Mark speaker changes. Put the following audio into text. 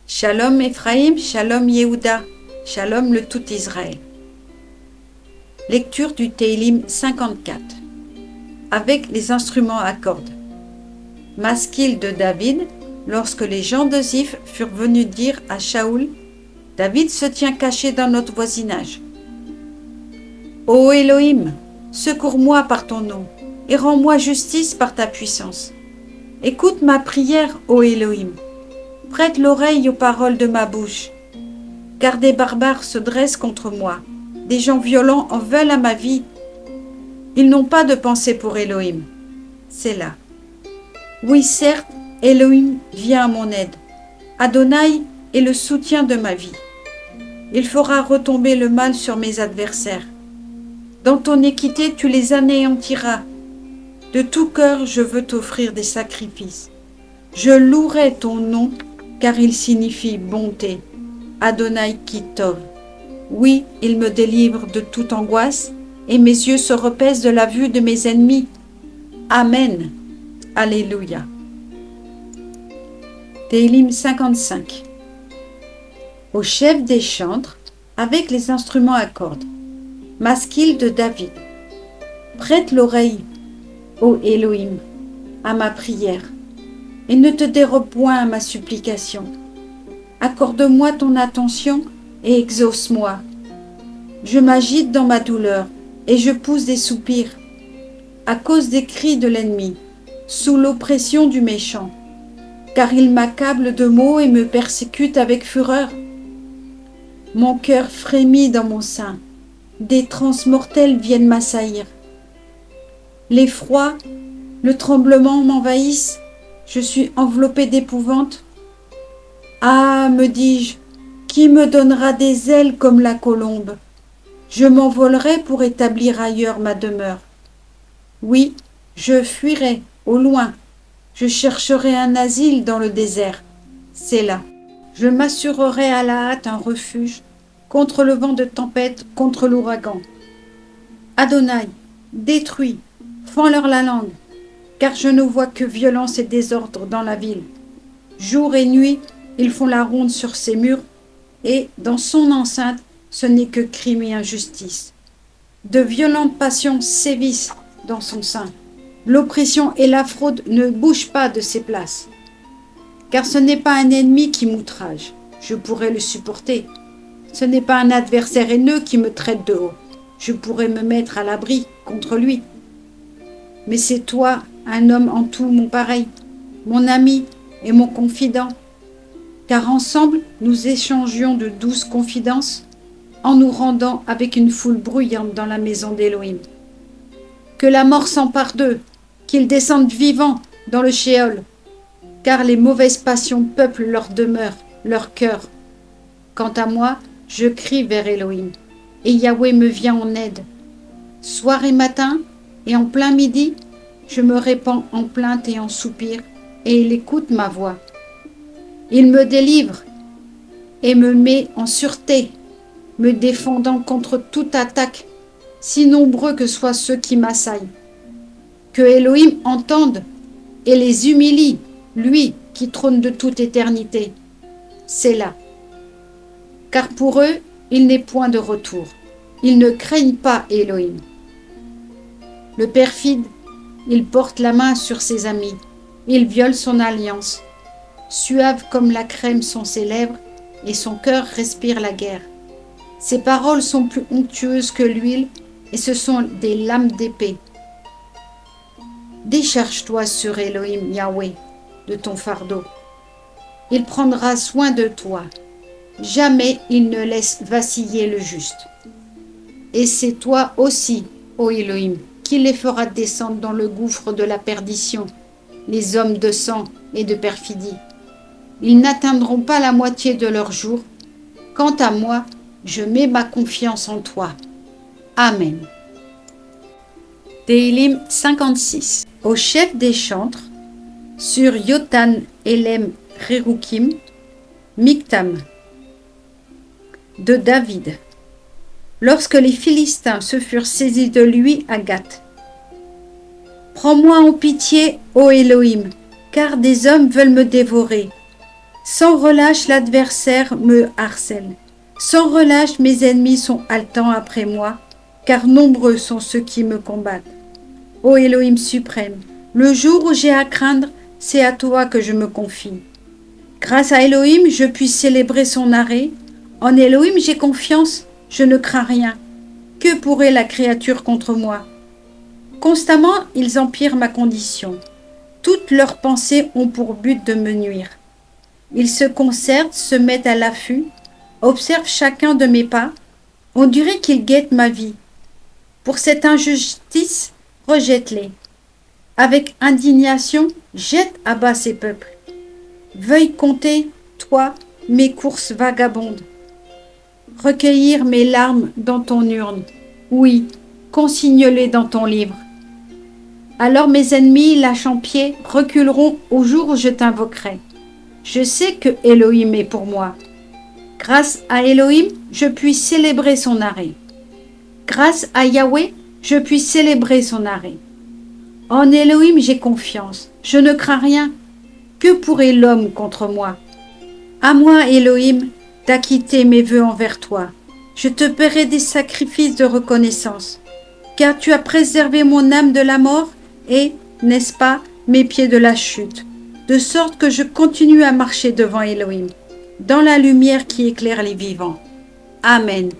Speaker 1: Shalom Ephraïm, Shalom Yehuda, Shalom le tout Israël. Lecture du Télim 54 avec les instruments à cordes. Maskil de David, lorsque les gens de Ziph furent venus dire à Shaoul, David se tient caché dans notre voisinage. Ô Elohim, secours-moi par ton nom et rends-moi justice par ta puissance. Écoute ma prière, ô Elohim. Prête l'oreille aux paroles de ma bouche. Car des barbares se dressent contre moi. Des gens violents en veulent à ma vie. Ils n'ont pas de pensée pour Elohim. C'est là. Oui, certes, Elohim vient à mon aide. Adonai est le soutien de ma vie. Il fera retomber le mal sur mes adversaires. Dans ton équité, tu les anéantiras. De tout cœur, je veux t'offrir des sacrifices. Je louerai ton nom, car il signifie bonté. Adonai Kitov. Oui, il me délivre de toute angoisse, et mes yeux se repaisent de la vue de mes ennemis. Amen. Alléluia. Télim 55. Au chef des chantres, avec les instruments à cordes. Maskil de David. Prête l'oreille, ô Elohim, à ma prière, et ne te dérobe point à ma supplication. Accorde-moi ton attention et exauce-moi. Je m'agite dans ma douleur et je pousse des soupirs à cause des cris de l'ennemi, sous l'oppression du méchant, car il m'accable de maux et me persécute avec fureur. Mon cœur frémit dans mon sein, des transes mortelles viennent m'assaillir. L'effroi, le tremblement m'envahissent, je suis enveloppé d'épouvante. Ah, me dis-je, qui me donnera des ailes comme la colombe? Je m'envolerai pour établir ailleurs ma demeure. Oui, je fuirai au loin, je chercherai un asile dans le désert. C'est là. Je m'assurerai à la hâte un refuge contre le vent de tempête, contre l'ouragan. Adonai, détruis, fends-leur la langue, car je ne vois que violence et désordre dans la ville. Jour et nuit, ils font la ronde sur ses murs, et dans son enceinte, ce n'est que crime et injustice. De violentes passions sévissent dans son sein. L'oppression et la fraude ne bougent pas de ses places. Car ce n'est pas un ennemi qui m'outrage, je pourrais le supporter. Ce n'est pas un adversaire haineux qui me traite de haut, je pourrais me mettre à l'abri contre lui. Mais c'est toi, un homme en tout mon pareil, mon ami et mon confident, car ensemble nous échangions de douces confidences en nous rendant avec une foule bruyante dans la maison d'Élohim. Que la mort s'empare d'eux, qu'ils descendent vivants dans le Shéol, car les mauvaises passions peuplent leur demeure, leur cœur. Quant à moi, je crie vers Élohim, et Yahweh me vient en aide. Soir et matin, et en plein midi, je me répands en plaintes et en soupirs, et il écoute ma voix. Il me délivre et me met en sûreté, me défendant contre toute attaque, si nombreux que soient ceux qui m'assaillent. Que Elohim entende et les humilie, lui qui trône de toute éternité. C'est là. Car pour eux, il n'est point de retour. Ils ne craignent pas Elohim. Le perfide, il porte la main sur ses amis. Il viole son alliance. Suaves comme la crème sont ses lèvres, et son cœur respire la guerre. Ses paroles sont plus onctueuses que l'huile, et ce sont des lames d'épée. Décharge-toi sur Elohim, Yahweh, de ton fardeau. Il prendra soin de toi. Jamais il ne laisse vaciller le juste. Et c'est toi aussi, ô Elohim, qui les fera descendre dans le gouffre de la perdition, les hommes de sang et de perfidie. Ils n'atteindront pas la moitié de leur jour. Quant à moi, je mets ma confiance en toi. Amen. Télim 56. Au chef des chantres, sur Yotan Elem Rerukim, Miktam, de David. Lorsque les Philistins se furent saisis de lui à Gath. Prends-moi en pitié, ô Elohim, car des hommes veulent me dévorer. Sans relâche, l'adversaire me harcèle. Sans relâche, mes ennemis sont haletants après moi, car nombreux sont ceux qui me combattent. Ô Élohim suprême, le jour où j'ai à craindre, c'est à toi que je me confie. Grâce à Élohim, je puis célébrer son arrêt. En Élohim, j'ai confiance, je ne crains rien. Que pourrait la créature contre moi? Constamment, ils empirent ma condition. Toutes leurs pensées ont pour but de me nuire. Ils se concertent, se mettent à l'affût, observent chacun de mes pas. On dirait qu'ils guettent ma vie. Pour cette injustice, rejette-les. Avec indignation, jette à bas ces peuples. Veuille compter, toi, mes courses vagabondes. Recueillir mes larmes dans ton urne. Oui, consigne-les dans ton livre. Alors mes ennemis, lâchant pied, reculeront au jour où je t'invoquerai. Je sais que Élohim est pour moi. Grâce à Élohim, je puis célébrer son arrêt. Grâce à Yahweh, je puis célébrer son arrêt. En Élohim, j'ai confiance. Je ne crains rien. Que pourrait l'homme contre moi? À moi, Élohim, d'acquitter mes vœux envers toi. Je te paierai des sacrifices de reconnaissance, car tu as préservé mon âme de la mort et, n'est-ce pas, mes pieds de la chute, de sorte que je continue à marcher devant Élohim, dans la lumière qui éclaire les vivants. Amen.